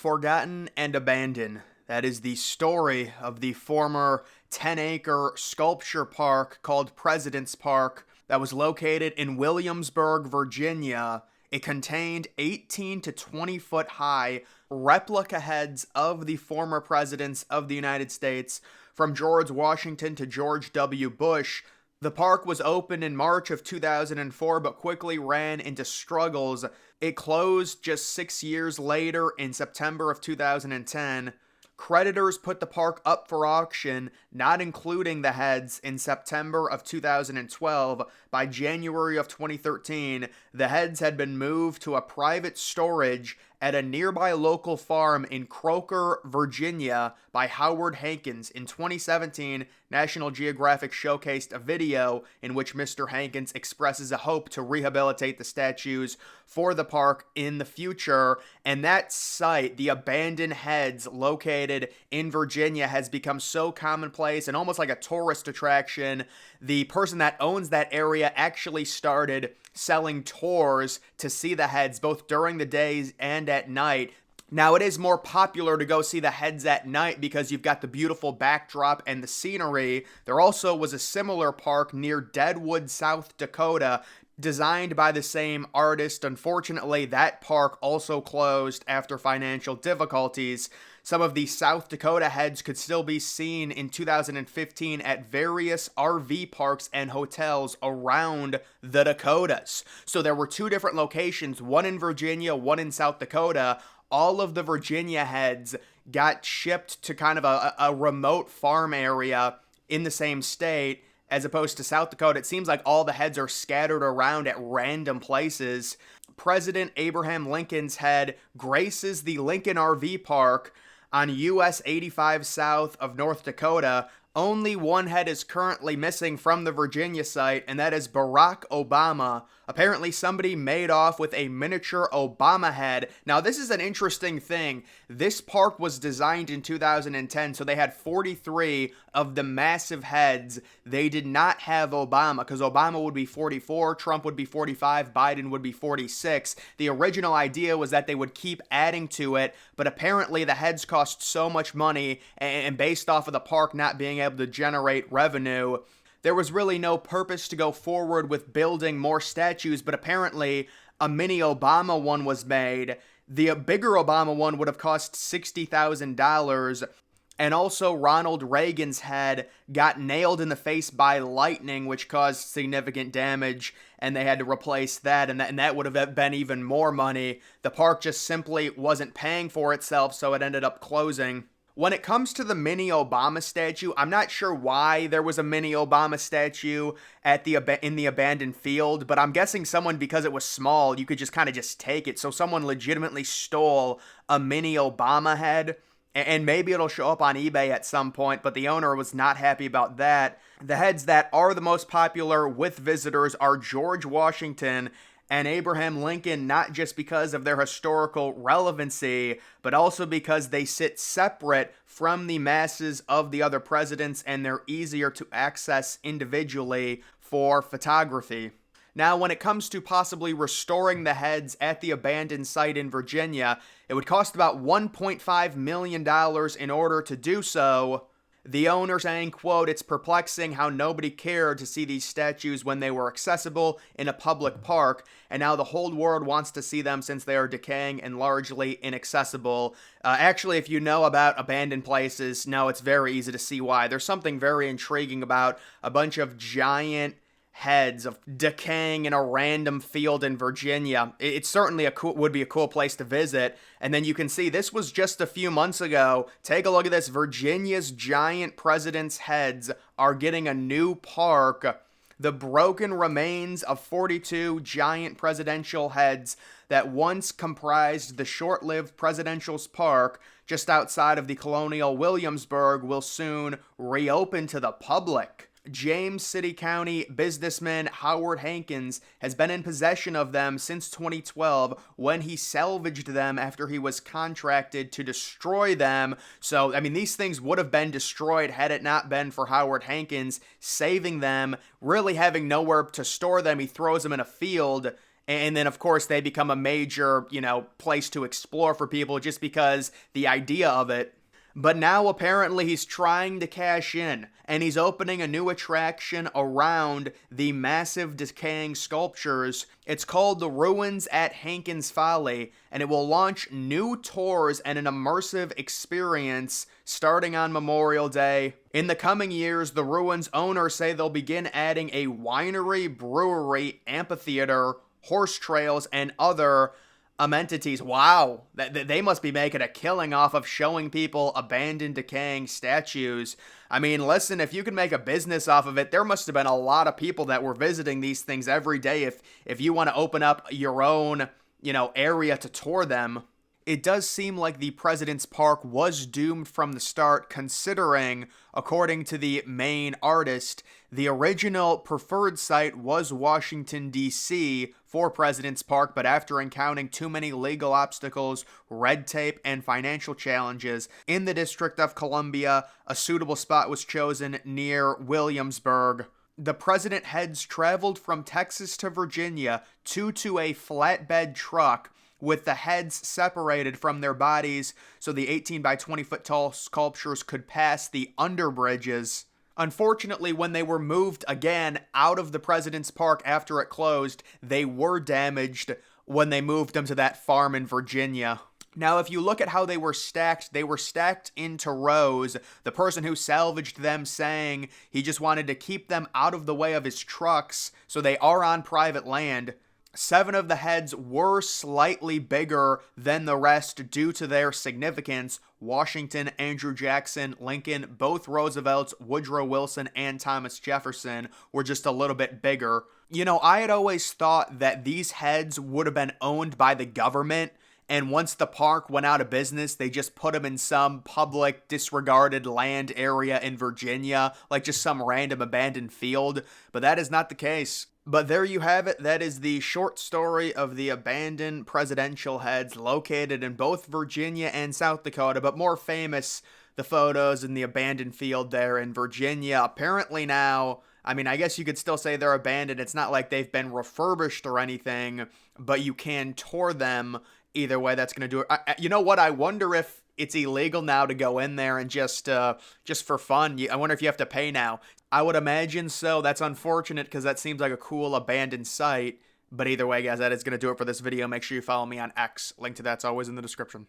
Forgotten and Abandoned. That is the story of the former 10-acre sculpture park called President's Park that was located in Williamsburg, Virginia. It contained 18 to 20 foot high replica heads of the former presidents of the United States, from George Washington to George W. Bush. The park was opened in March of 2004, but quickly ran into struggles. It closed just 6 years later in September of 2010. Creditors put the park up for auction, not including the heads, in September of 2012. By January of 2013, the heads had been moved to a private storage at a nearby local farm in Croker, Virginia, by Howard Hankins. In 2017, National Geographic showcased a video in which Mr. Hankins expresses a hope to rehabilitate the statues for the park in the future. And that site, the abandoned heads located in Virginia, has become so commonplace and almost like a tourist attraction. The person that owns that area actually started selling tours to see the heads both during the days and at night. Now, it is more popular to go see the heads at night because you've got the beautiful backdrop and the scenery. There also was a similar park near Deadwood, South Dakota, designed by the same artist. Unfortunately, that park also closed after financial difficulties. Some of the South Dakota heads could still be seen in 2015 at various RV parks and hotels around the Dakotas. So there were two different locations, one in Virginia, one in South Dakota. All of the Virginia heads got shipped to kind of a remote farm area in the same state, as opposed to South Dakota. It seems like all the heads are scattered around at random places. President Abraham Lincoln's head graces the Lincoln RV Park on US 85 south of North Dakota. Only one head is currently missing from the Virginia site, and that is Barack Obama. Apparently somebody made off with a miniature Obama head. Now, this is an interesting thing. This park was designed in 2010, so they had 43 of the massive heads. They did not have Obama, because Obama would be 44, Trump would be 45, Biden would be 46. The original idea was that they would keep adding to it, but apparently the heads cost so much money, and based off of the park not being able to generate revenue, there was really no purpose to go forward with building more statues. But apparently a mini Obama one was made. The bigger Obama one would have cost $60,000. And also Ronald Reagan's head got nailed in the face by lightning, which caused significant damage, and they had to replace that, and that would have been even more money. The park just simply wasn't paying for itself, so it ended up closing. When it comes to the mini Obama statue, I'm not sure why there was a mini Obama statue in the abandoned field, but I'm guessing someone, because it was small, you could just kind of just take it. So someone legitimately stole a mini Obama head, and maybe it'll show up on eBay at some point, but the owner was not happy about that. The heads that are the most popular with visitors are George Washington and Abraham Lincoln, not just because of their historical relevancy, but also because they sit separate from the masses of the other presidents, and they're easier to access individually for photography. Now, when it comes to possibly restoring the heads at the abandoned site in Virginia, it would cost about $1.5 million in order to do so. The owner saying, quote, "It's perplexing how nobody cared to see these statues when they were accessible in a public park, and now the whole world wants to see them since they are decaying and largely inaccessible." Actually, if you know about abandoned places, no, it's very easy to see why. There's something very intriguing about a bunch of giant heads of decaying in a random field in Virginia. It certainly would be a cool place to visit. And then you can see this was just a few months ago. Take a look at this. Virginia's giant presidents' heads are getting a new park. The broken remains of 42 giant presidential heads that once comprised the short-lived Presidential's Park just outside of the colonial Williamsburg will soon reopen to the public. James City County businessman Howard Hankins has been in possession of them since 2012, when he salvaged them after he was contracted to destroy them. So, I mean, these things would have been destroyed had it not been for Howard Hankins saving them, really having nowhere to store them. He throws them in a field, And then, of course, they become a major, place to explore for people just because the idea of it. But now apparently he's trying to cash in, and he's opening a new attraction around the massive decaying sculptures. It's called The Ruins at Hankins Folly, and it will launch new tours and an immersive experience starting on Memorial Day. In the coming years, the Ruins owners say they'll begin adding a winery, brewery, amphitheater, horse trails, and other amenities. Wow, they must be making a killing off of showing people abandoned, decaying statues. I mean, listen, if you can make a business off of it, there must have been a lot of people that were visiting these things every day if you want to open up your own, area to tour them. It does seem like the President's Park was doomed from the start, considering, according to the main artist, the original preferred site was Washington, D.C. for President's Park, but after encountering too many legal obstacles, red tape, and financial challenges in the District of Columbia, a suitable spot was chosen near Williamsburg. The president heads traveled from Texas to Virginia to a flatbed truck with the heads separated from their bodies so the 18 by 20 foot tall sculptures could pass the underbridges. Unfortunately, when they were moved again out of the President's Park after it closed, they were damaged when they moved them to that farm in Virginia. Now, if you look at how they were stacked into rows. The person who salvaged them saying he just wanted to keep them out of the way of his trucks, so they are on private land. 7 of the heads were slightly bigger than the rest due to their significance. Washington, Andrew Jackson, Lincoln, both Roosevelts, Woodrow Wilson, and Thomas Jefferson were just a little bit bigger. I had always thought that these heads would have been owned by the government, and once the park went out of business, they just put them in some public disregarded land area in Virginia, like just some random abandoned field, but that is not the case. But there you have it. That is the short story of the abandoned presidential heads located in both Virginia and South Dakota, but more famous, the photos in the abandoned field there in Virginia. Apparently now, I mean, I guess you could still say they're abandoned. It's not like they've been refurbished or anything, but you can tour them. Either way, that's going to do it. You know what? I wonder if it's illegal now to go in there and just for fun. I wonder if you have to pay now. I would imagine so. That's unfortunate because that seems like a cool abandoned site. But either way, guys, that is going to do it for this video. Make sure you follow me on X. Link to that's always in the description.